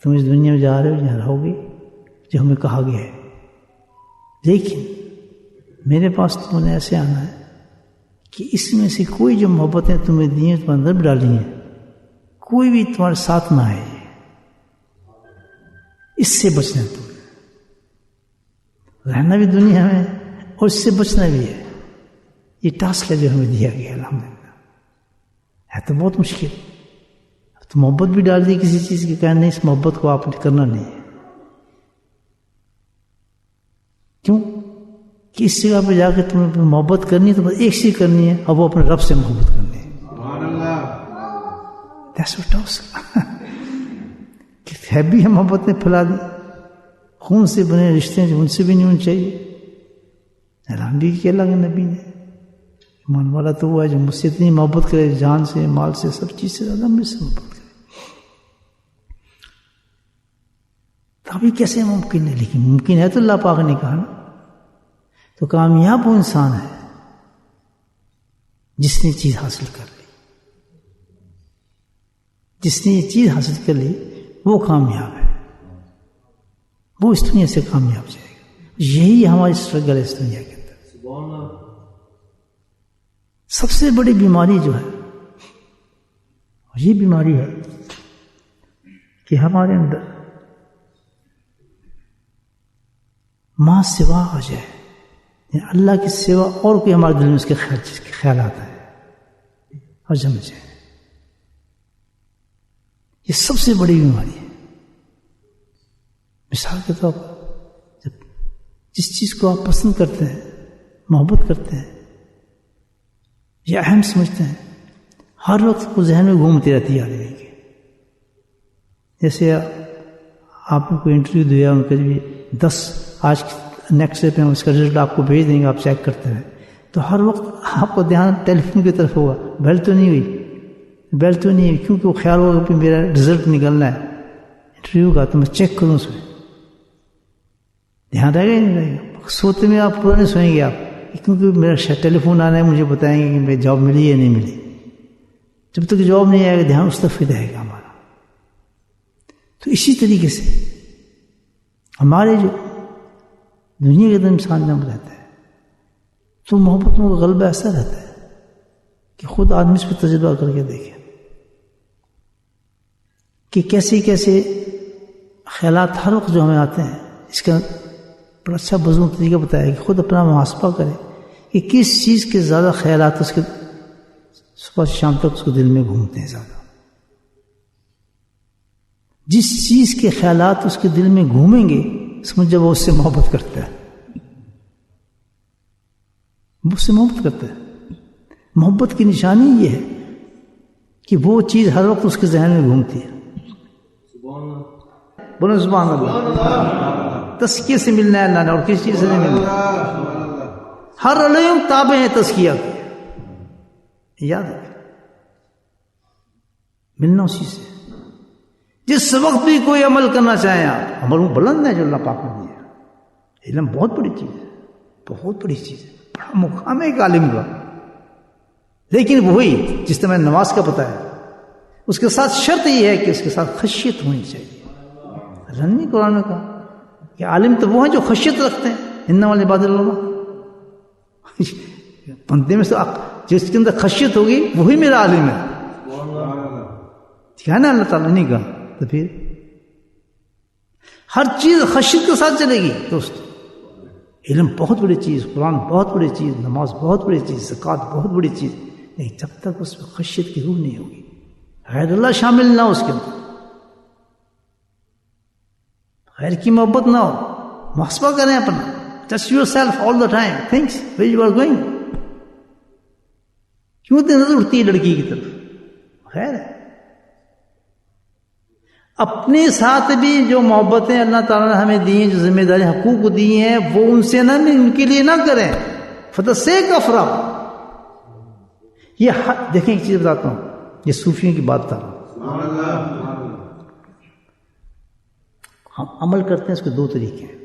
تم اس دنیا میں جا رہے ہو، یہاں رہو گے جو ہمیں کہا گیا ہے، لیکن میرے پاس تم نے ایسے آنا ہے کہ اس میں سے کوئی جو محبتیں تمہیں دی ہیں تم اندر بھی ڈالی ہیں، کوئی بھی تمہارے ساتھ نہ آئے، اس سے بچنا ہے، تم رہنا بھی دنیا میں اور اس سے بچنا بھی ہے۔ یہ ٹاسک ہے جو ہمیں دیا گیا الحمدللہ، ہے تو بہت مشکل، تو محبت بھی ڈال دی کسی چیز کی، کہنا نہیں اس محبت کو آپ نے کرنا نہیں ہے، کیوں کہ اس جگہ پہ جا کے تمہیں محبت کرنی ہے تو بس ایک چیز کرنی ہے، اب وہ اپنے رب سے محبت کرنی ہے۔ That's what ٹاسک ہے بھی ہے، محبت نے پھیلا دی، خون سے بنے رشتے ہیں جو ان سے بھی نہیں ہونے چاہیے۔ اعلان بھی کیا اللہ کے نبی نے، ایمان والا تو وہ ہے جو مجھ سے اتنی محبت کرے، جان سے، مال سے، سب چیز سے زیادہ مجھ سے محبت کرے۔ تو ابھی کیسے ممکن ہے؟ لیکن ممکن ہے تو اللہ پاک نے کہا نا۔ تو کامیاب وہ انسان ہے جس نے چیز حاصل کر لی، جس نے یہ چیز حاصل کر لی وہ کامیاب ہے، وہ اس دنیا سے کامیاب جائے گا۔ یہی ہماری اسٹرگل ہے اس دنیا کے اندر۔ سب سے بڑی بیماری جو ہے یہ بیماری ہے کہ ہمارے اندر ماں سوا آ جائے، یعنی اللہ کے سوا اور کوئی ہمارے دل میں اس کے خیالات ہیں اور جمع جائے۔ یہ سب سے بڑی بیماری ہے۔ مثال کے طور پر جب جس چیز کو آپ پسند کرتے ہیں، محبت کرتے ہیں یا اہم سمجھتے ہیں، ہر وقت وہ ذہن میں گھومتی رہتی ہے آدمی کی۔ جیسے آپ نے کوئی انٹرویو دیا، ان کا بھی 10 آج نیکسٹ ڈے پہ ہم اس کا رزلٹ آپ کو بھیج دیں گے، آپ چیک کرتے ہیں، تو ہر وقت آپ کو دھیان ٹیلی فون کی طرف ہوگا، بیل تو نہیں ہوئی، بیل تو نہیں ہوئی، کیونکہ وہ خیال ہوگا کہ میرا رزلٹ نکلنا ہے انٹرویو کا، تو میں چیک کروں اس میں، دھیان رہے گا ہی نہیں رہے گا۔ سوتے میں آپ پورا نہیں سوئیں گے آپ، کیونکہ میرا ٹیلی فون آنا ہے، مجھے بتائیں گے کہ میری جاب ملی یا نہیں ملی۔ جب تک جاب نہیں آئے گا دھیان اس طرف ہی رہے گا ہمارا۔ تو اسی طریقے سے ہمارے جو دنیا کے اندر انسان جب رہتا ہے تو محبتوں کا غلبہ ایسا رہتا ہے کہ خود آدمی اس پہ تجربہ کر کے دیکھے کہ کیسے کیسے خیالات ہر وقت جو ہمیں آتے ہیں۔ اس کا بڑا اچھا بزرگ طریقہ بتایا کہ خود اپنا محاسبہ کرے کہ کس چیز کے زیادہ خیالات اس کے صبح سے شام تک اس کو دل میں گھومتے ہیں زیادہ۔ جس چیز کے خیالات اس کے دل میں گھومیں گے سمجھ جب وہ اس سے محبت کرتا ہے، وہ اس سے محبت کرتا ہے۔ محبت کی نشانی یہ ہے کہ وہ چیز ہر وقت اس کے ذہن میں گھومتی ہے۔ بولو سبحان اللہ۔ تزکیے سے ملنا ہے اللہ نے، اور کس چیز سے نہیں ملنا۔ ہر علم تابع ہے تزکیہ کے، یاد رکھیں، ملنا اسی سے۔ جس وقت بھی کوئی عمل کرنا چاہیں آپ، عمل بلند ہے جو اللہ پاک نے دیا۔ علم بہت بڑی چیز ہے، بہت بڑی چیز ہے، بڑا مقام ہے ایک عالم کا۔ لیکن وہی جس طرح میں نے نماز کا بتایا، اس کے ساتھ شرط یہ ہے کہ اس کے ساتھ خشیت ہونی چاہیے۔ اللہ نے قرآن میں کہا کہ عالم تو وہ ہیں جو خشیت رکھتے ہیں، انما العباد اللہ۔ بندے میں سے جس کے اندر خشیت ہوگی وہی میرا عالم ہے، ٹھیک ہے نا؟ اللہ تعالیٰ نے کہا تو پھر ہر چیز خشیت کے ساتھ چلے گی دوست۔ علم بہت بڑی چیز، قرآن بہت بڑی چیز، نماز بہت بڑی چیز، زکوٰۃ بہت بڑی چیز، لیکن جب تک اس میں خشیت کی روح نہیں ہوگی، غیر اللہ شامل نہ ہو اس کے اندر، غیر کی محبت نہ ہو، محاسبہ کریں اپنا، touch yourself all the time, thanks where you are going, کیوں نظر اٹھتی ہے لڑکی کی طرف؟ خیر ہے، اپنے ساتھ بھی جو محبتیں اللہ تعالیٰ نے ہمیں دی ہیں، جو ذمہ داری حقوق دی ہیں، وہ ان سے نہ، ان کے لیے نہ کریں for the sake of رب۔ یہ دیکھیں ایک چیز بتاتا ہوں، یہ صوفیوں کی بات تھا۔ ہم عمل کرتے ہیں، اس کے 2 طریقے ہیں۔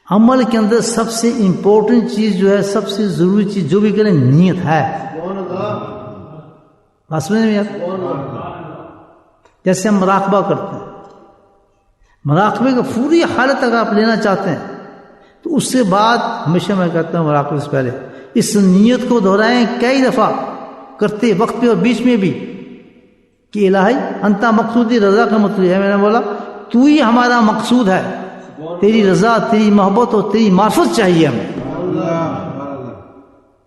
عمل کے اندر سب سے امپورٹنٹ چیز جو ہے، سب سے ضروری چیز جو بھی کریں، نیت ہے۔ بات سمجھ میں آتی؟ جیسے ہم مراقبہ کرتے ہیں، مراقبے کا پوری حالت اگر آپ لینا چاہتے ہیں تو اس کے بعد ہمیشہ میں کہتا ہوں مراقبے سے پہلے اس نیت کو دہرائیں کئی دفعہ کرتے وقت پہ اور بیچ میں بھی کہ الہی انتا مقصودی، رضا کا مطلب ہے، میں نے بولا تو ہی ہمارا مقصود ہے، تیری رضا، تیری محبت اور تیری معرفت چاہیے ہمیں۔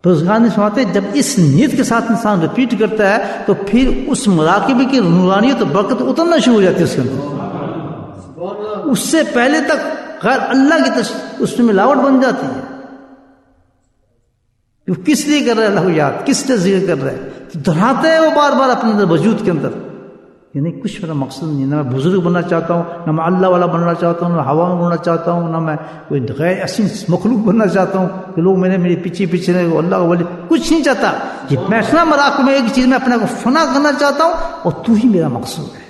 بزرگان نے سناتے جب اس نیت کے ساتھ انسان ریپیٹ کرتا ہے تو پھر اس مراقبے کی نورانیت اور برکت اترنا شروع ہو جاتی ہے اس کے اندر، اس سے پہلے تک غیر اللہ کی اس میں ملاوٹ بن جاتی ہے۔ وہ کس لیے کر رہا ہے اللہ کو یاد، کس لیے ذکر کر رہا ہے، تو دہراتا ہے وہ بار بار اپنے اندر وجود کے اندر، یعنی کچھ میرا مقصد نہیں، نہ میں بزرگ بننا چاہتا ہوں، نہ میں اللہ والا بننا چاہتا ہوں، نہ ہوا میں بننا چاہتا ہوں، نہ میں کوئی غیر ایسی مخلوق بننا چاہتا ہوں کہ لوگ میرے پیچھے رہے، اللہ کا ولی، کچھ نہیں چاہتا۔ یہ بیٹھنا مراقبے میں ایک چیز میں اپنے کو فنا کرنا چاہتا ہوں اور تو ہی میرا مقصود ہے۔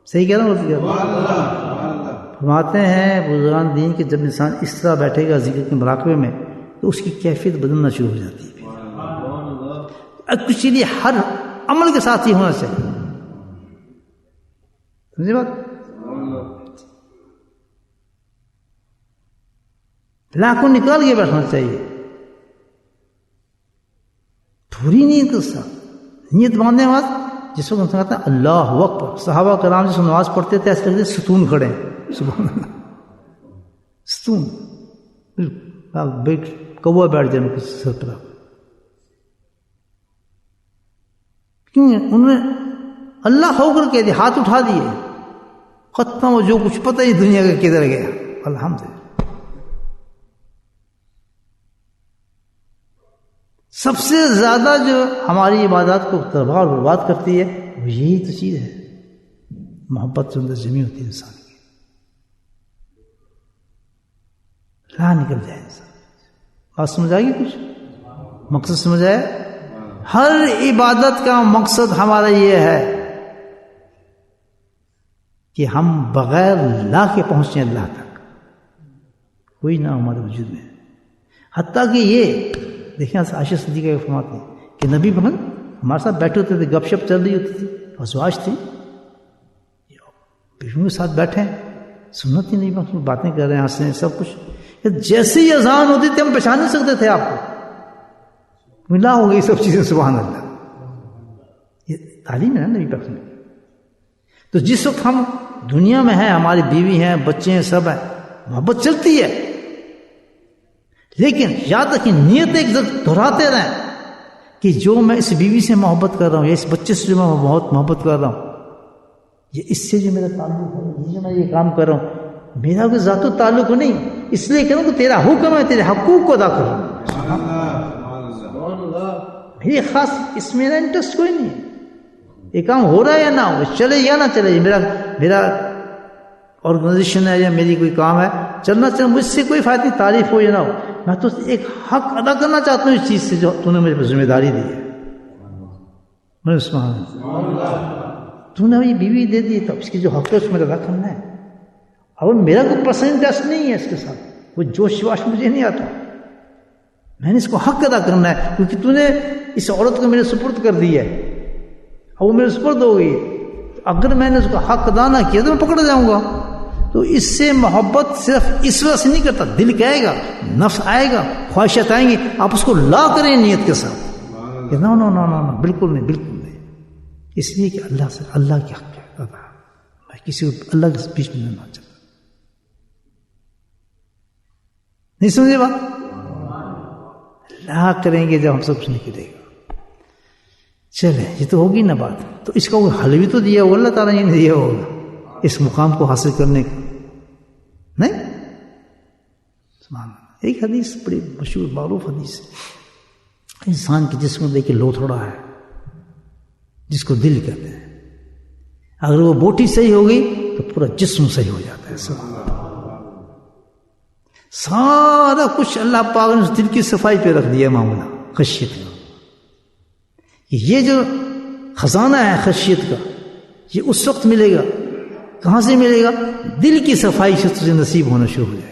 صحیح کہہ رہا ہوں؟ فرماتے ہیں بزرگان دین کہ جب انسان اس طرح بیٹھے گا ذکر کے مراقبے میں تو اس کی کیفیت بدلنا شروع ہو جاتی ہے۔ کچھ لیے ہر عمل کے ساتھ ہی ہونا چاہیے، سمجھے بات؟ لاکھوں نکال کے بیٹھنا چاہیے، پوری نیت کے ساتھ، نیت باندھنے کے بعد جس وقت انسان کہتا ہے اللہ اکبر، صحابہ کرام جس نماز پڑھتے تھے ایسے لگتے ستون کھڑے ہیں، سبحان اللہ، ستون، بالکل کوا بیٹھ جائے ان کے سر پر، کیوں؟ انہوں نے اللہ ہو کر کے دیا، ہاتھ اٹھا دیے، ختم ہو جو کچھ پتہ ہی دنیا کا کدھر گیا، الحمدللہ۔ سب سے زیادہ جو ہماری عبادات کو تباہ اور برباد کرتی ہے وہ یہی تو چیز ہے، محبت سے اندر جمی ہوتی ہے انسان کی، لا نکل جائے انسان۔ بات سمجھ آئے گی؟ کچھ مقصد سمجھ آیا؟ ہر عبادت کا مقصد ہمارا یہ ہے کہ ہم بغیر لا کے پہنچیں اللہ تک، کوئی نہ ہمارے وجود میں، حتیٰ کہ یہ دیکھیں عائشہ صدیقہ فرماتے ہیں کہ نبی محمد ہمارے ساتھ بیٹھے ہوتے تھے، گپ شپ چل رہی ہوتی تھی، ازواج تھی، بیویوں کے ساتھ بیٹھے سنت ہی نہیں، بس باتیں کر رہے ہیں، ہنس رہے ہیں، سب کچھ، جیسے ہی اذان ہوتی تھی ہم پہچان نہیں سکتے تھے آپ کو، ملا ہو گئی سب چیزیں، سبحان اللہ۔ یہ تعلیم ہے نا نبی پاک نے۔ تو جس وقت ہم دنیا میں ہیں، ہماری بیوی ہیں، بچے ہیں، سب ہیں، محبت چلتی ہے، لیکن یاد رکھیں نیت ایک دہراتے رہیں کہ جو میں اس بیوی سے محبت کر رہا ہوں یا اس بچے سے جو میں بہت محبت کر رہا ہوں، یہ اس سے جو میرا تعلق ہے، یہ جو میں یہ کام کر رہا ہوں، میرا کوئی ذات و تعلق نہیں، اس لیے کروں کہ تیرا حکم ہے، تیرے حقوق کو ادا کروں، میری خاص اس میں میرا انٹرسٹ کوئی نہیں ہے، یہ کام ہو رہا ہے یا نہ ہو، چلے یا نہ چلے، میرا آرگنائزیشن ہے یا میری کوئی کام ہے، چلنا چلنا، مجھ سے کوئی فائدہ نہیں، تعریف ہو یا نہ ہو، میں تو ایک حق ادا کرنا چاہتا ہوں اس چیز سے جو تو نے مجھے ذمہ داری دی ہے۔ میں تو نے یہ بیوی دے دی تو اس کی جو حق ہے اس میں ادا کرنا ہے، اور میرا کوئی پرسنل انٹرسٹ نہیں ہے اس کے ساتھ، کوئی جوش واش مجھے نہیں آتا، میں نے اس کو حق ادا کرنا ہے، کیونکہ تو نے اس عورت کو میرے سپرد کر دی ہے اور وہ میرے سپرد ہو گئی ہے، اگر میں نے اس کا حق ادا نہ کیا تو میں پکڑ جاؤں گا۔ تو اس سے محبت صرف اس وجہ سے نہیں کرتا، دل کہے گا، نفس آئے گا، خواہشات آئیں گی، آپ اس کو لا کریں نیت کے ساتھ کہ نو نو نو نو نو، بالکل نہیں، بالکل نہیں، اس لیے کہ اللہ سے، اللہ کے حق ہے، میں کسی کو اللہ کے بیچ میں نہیں چاہتا۔ نہیں سمجھے بات؟ لا کریں گے جب ہم سب کچھ نہیں کرے گا۔ چلے یہ تو ہوگی نا بات، تو اس کا کوئی حل بھی تو دیا ہوگا اللہ تعالیٰ نے دیا ہوگا اس مقام کو حاصل کرنے کا، نہیں؟ ایک حدیث بڑی مشہور معروف حدیث ہے، انسان کے جسم میں دیکھیں لوتھڑا ہے جس کو دل کہتے ہیں، اگر وہ بوٹی صحیح ہو گئی تو پورا جسم صحیح ہو جاتا ہے، سارا کچھ اللہ پاک نے اس دل کی صفائی پہ رکھ دیا معاملہ خشیت کا۔ یہ جو خزانہ ہے خشیت کا، یہ اس وقت ملے گا، کہاں سے ملے گا؟ دل کی صفائی سے تجھے نصیب ہونا شروع ہو جائے گا۔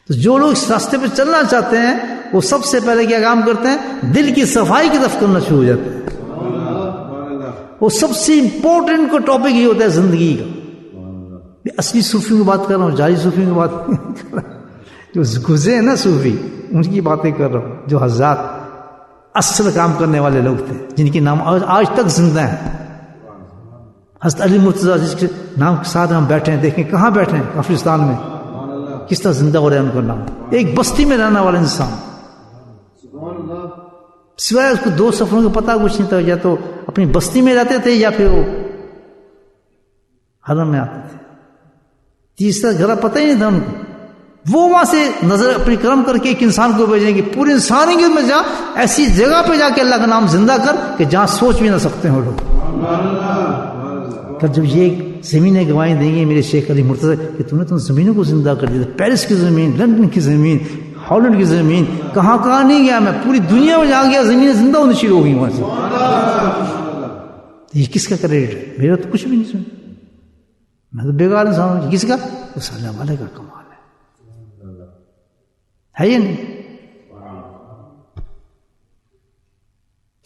تو جو لوگ اس راستے پہ چلنا چاہتے ہیں وہ سب سے پہلے کیا کام کرتے ہیں؟ دل کی صفائی کی طرف کرنا شروع ہو جاتے ہیں. وہ سب سے امپورٹنٹ کو ٹاپک یہ ہوتا ہے زندگی کا. اصلی صوفیوں کی بات کر رہا ہوں، جعلی صوفیوں کی بات کر رہا ہوں. جو گزرے ہیں نا صوفی، ان کی باتیں کر رہا ہوں. جو حضرات اصل کام کرنے والے لوگ تھے، جن کے نام آج تک زندہ ہیں. حضرت علی مرتضیٰ جس کے نام کے ساتھ ہم بیٹھے ہیں، دیکھیں کہاں بیٹھے ہیں، کافرستان میں. کس طرح زندہ ہو رہا ہے ان کا نام. ایک بستی میں رہنے والا انسان، سوائے اس کو 2 سفروں کا پتہ کچھ نہیں تھا. یا تو اپنی بستی میں رہتے تھے یا پھر وہ حرم میں آتے تھے. تیسرا گھر پتہ ہی نہیں تھا ان کو. وہ وہاں سے نظر اپنی کرم کر کے ایک انسان کو بھیجیں گے پورے انسان میں جا ایسی جگہ پہ جا کے اللہ کا نام زندہ کر کہ جہاں سوچ بھی نہ سکتے ہیں لوگ. جب یہ زمینیں گواہیں دیں گے میرے شیخ علی مرتضیٰ کہ تم نے تو زمینوں کو زندہ کر دیا. پیرس کی زمین، لندن کی زمین، ہالینڈ کی زمین، کہاں کہاں نہیں گیا میں، پوری دنیا میں جا گیا، زمینیں زندہ ہونے شروع ہو گئی وہاں سے. یہ کس کا کریڈٹ ہے؟ میرا تو کچھ بھی نہیں سنا. میں تو بیکار انسان ہوں. کس کا؟ اس اللہ والے کا کمال ہے یا نہیں؟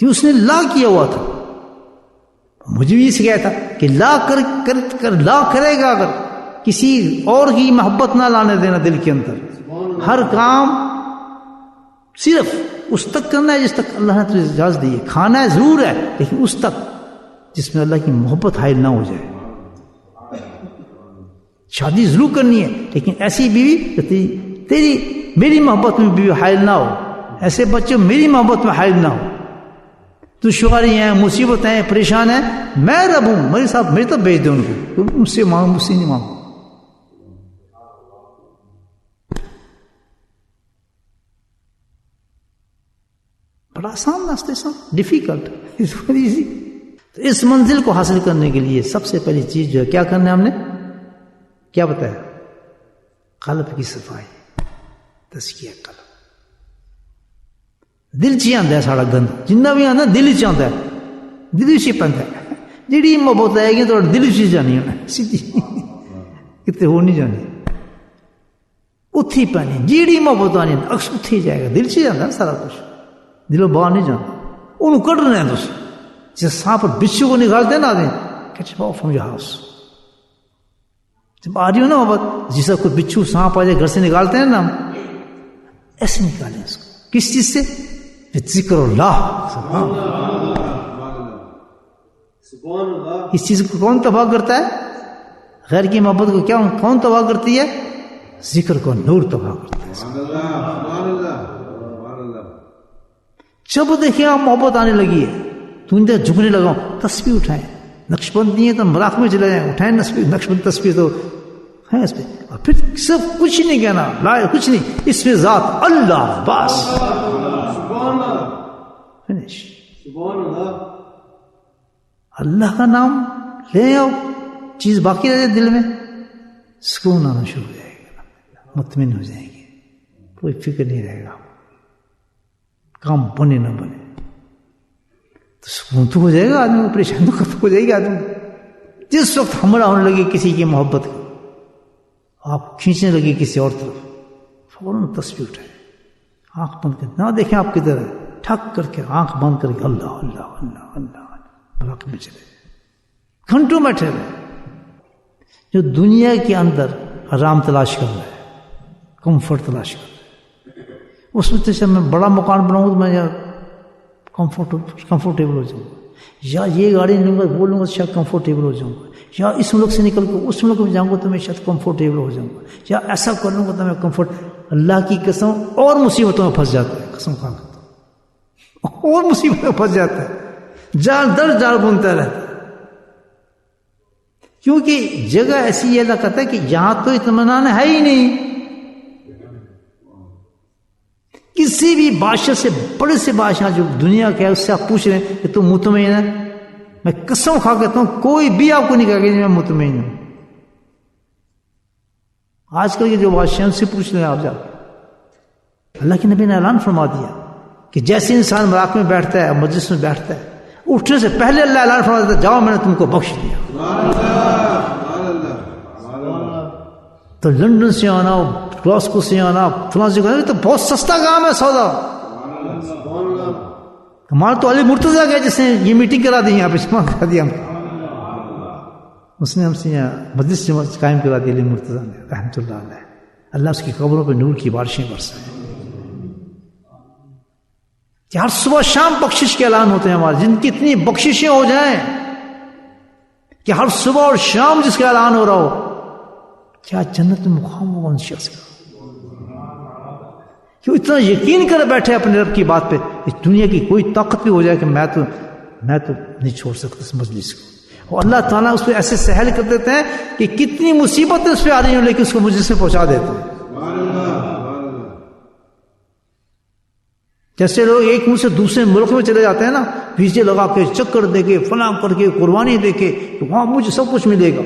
کہ اس نے لا کیا ہوا تھا. مجھے بھی یہ سکھایا تھا کہ لا کرے گا اگر کسی اور کی محبت نہ لانے دینا دل کے اندر. ہر کام صرف اس تک کرنا ہے جس تک اللہ نے تجھے اجازت دی ہے. کھانا ہے ضرور ہے لیکن اس تک جس میں اللہ کی محبت حائل نہ ہو جائے. شادی ضرور کرنی ہے لیکن ایسی بیوی کہ تیری میری محبت میں بیوی حائل نہ ہو. ایسے بچے میری محبت میں حائل نہ ہو. دشواری ہیں، مصیبتیں ہیں، پریشان ہیں، میں رب ہوں، میرے ساتھ میری طرف بھیج دیں ان کو. تم مجھ سے مانگو، مجھ سے نہیں مانگو. بڑا آسان راستے سان، ڈیفیکلٹ از ویری ایزی. تو اس منزل کو حاصل کرنے کے لیے سب سے پہلی چیز جو ہے کیا کرنا ہے ہم نے کیا بتایا؟ قلب کی صفائی، تزکیہ قلب. دل چ آتا ہے سارا گند جنہ بھی آتا دل چ آتا ہے، دل چ پہنتا ہے. جیڑی محبت آئے گی تو دل چ جانی ہے سیدھی، کتنے ہو نہیں جانی، اتھی پانی. جیڑی محبت آنی اکثر اتھی جائے گا. دل چ جاتا ہے سارا کچھ، دلوں باہر نہیں جانا. انہوں کڈنا ہے تم جیسے سانپ بچھو کو نکالتے ہیں نا آدمی، catch up from your house. جب آ رہی ہو نا محبت، جیسا کوئی بچھو سانپ آ جائے گھر سے نکالتے ہیں نا ہم، ایسے نکالیں اس کو. کس چیز سے؟ ذکر اللہ. اس چیز کو کون تباہ کرتا ہے؟ غیر کی محبت کو کیا کون تباہ کرتی ہے؟ ذکر کو نور تباہ کرتا ہے. جب دیکھیں آپ محبت آنے لگی ہے تو ان دیر جھکنے لگا، تسبیح اٹھائیں. نقش بند نہیں ہے تو مراق میں چلے جائیں، اٹھائیں نقش بند تسبیح تو ہے اس پہ. اور پھر صرف کچھ نہیں کہنا، لا کچھ نہیں، اس میں ذات اللہ بس. فنش. اللہ کا نام لیں اور چیز باقی رہ جائے دل میں، سکون آنا شروع ہو جائے گا، مطمئن ہو جائیں گے، کوئی فکر نہیں رہے گا. کام بنے نہ بنے تو سکون تو ہو جائے گا آدمی کو، پریشان تو ختم ہو جائے گا آدمی. جس وقت ہمراہ ہونے لگے کسی کی محبت کو، آپ کھینچنے لگے کسی اور طرف، فوراً تسبیح اٹھائے، آنکھ بند کر، نہ دیکھیں آپ کدھر ہے، ٹھک کر کے آنکھ بند کر کے اللہ اللہ اللہ اللہ براق میں چلے گھنٹوں بیٹھے رہے. جو دنیا کے اندر آرام تلاش کر رہا ہے، کمفرٹ تلاش کر رہا ہے، اس میں تو میں بڑا مکان بناؤں تو میں کمفرٹیبل ہو جاؤں گا، یا یہ گاڑی لوں گا وہ لوں گا شاید کمفرٹیبل ہو جاؤں گا، یا اس ملک سے نکل کے اس ملک میں جاؤں گا تو میں شاید کمفرٹیبل ہو جاؤں گا، یا ایسا کر لوں گا تو میں کمفرٹ. اللہ کی قسم اور مصیبتوں میں پھنس جاتا ہے. قسم کھا کر اور مصیبتوں میں پھنس جاتا ہے، جال در جال بنتا رہتا ہے. کیونکہ جگہ ایسی ہے، اللہ کہتا ہے کہ یہاں تو اطمینان ہے ہی نہیں. کسی بھی بادشاہ سے، بڑے سے بادشاہ جو دنیا کے ہے، اس سے آپ پوچھ رہے ہیں کہ تم مطمئن ہے؟ میں قسم کھا کہتا ہوں کوئی بھی آپ کو نہیں کہا کہ میں مطمئن ہوں. آج کل کے جو بادشاہ سے پوچھ لیں آپ جا. اللہ کے نبی نے اعلان فرما دیا کہ جیسے انسان مراق میں بیٹھتا ہے، مجلس میں بیٹھتا ہے، اٹھنے سے پہلے اللہ اعلان فرما دیتا ہے جاؤ میں نے تم کو بخش دیا. تو لندن سے آنا، گلاسکو سے آنا، فلاں جگہ، تو بہت سستا کام ہے سودا. ہمارا تو علی مرتضیٰ گیا جس نے یہ میٹنگ کرا دی، یہاں پہ جمع کرا دیا، اس نے ہم سے یہاں مجلس قائم کرا دی علی مرتضیٰ نے رحمۃ اللہ علیہ. اللہ اس کی قبروں پہ نور کی بارشیں برسائے. کہ ہر صبح شام بخشش کے اعلان ہوتے ہیں ہمارے، جن کی اتنی بخششیں ہو جائیں کہ ہر صبح اور شام جس کا اعلان ہو رہا ہو، کیا جنت میں مقام ہوگا ان شخص کا. کہ اتنا یقین کر بیٹھے اپنے رب کی بات پہ، اس دنیا کی کوئی طاقت بھی ہو جائے کہ میں تو نہیں چھوڑ سکتا اس مجلس کو. اور اللہ تعالیٰ اس پہ ایسے سہل کر دیتے ہیں کہ کتنی مصیبتیں اس پہ آ رہی ہوں لیکن اس کو مجلس میں پہنچا دیتے ہیں. جیسے لوگ ایک ملک سے دوسرے ملک میں چلے جاتے ہیں نا، ویزے لگا کے، چکر دے کے، فلاں کر کے، قربانی دے کے، وہاں مجھے سب کچھ ملے گا.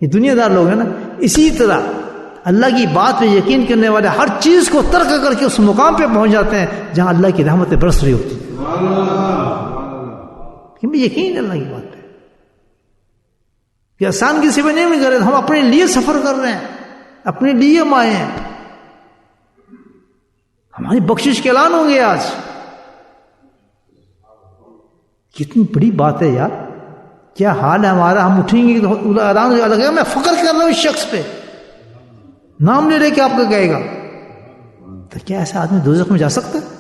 یہ دنیا دار لوگ ہیں نا. اسی طرح اللہ کی بات پہ یقین کرنے والے ہر چیز کو ترک کر کے اس مقام پہ پہنچ جاتے ہیں جہاں اللہ کی رحمتیں برس رہی ہوتی ہیں. یقین اللہ کی بات پہ کہ آسان کسی پہ نہیں کر رہے، ہم اپنے لیے سفر کر رہے ہیں، اپنے لیے ہم آئے ہیں. ہماری بخشش کے اعلان ہوں گے آج. کتنی بڑی بات ہے یار. کیا حال ہے ہمارا. ہم اٹھیں گے تو اعلان لگے گا میں فخر کر رہا ہوں اس شخص پہ، نام لے لے کے آپ کا کہے گا. تو کیا ایسا آدمی دوزخ میں جا سکتا ہے؟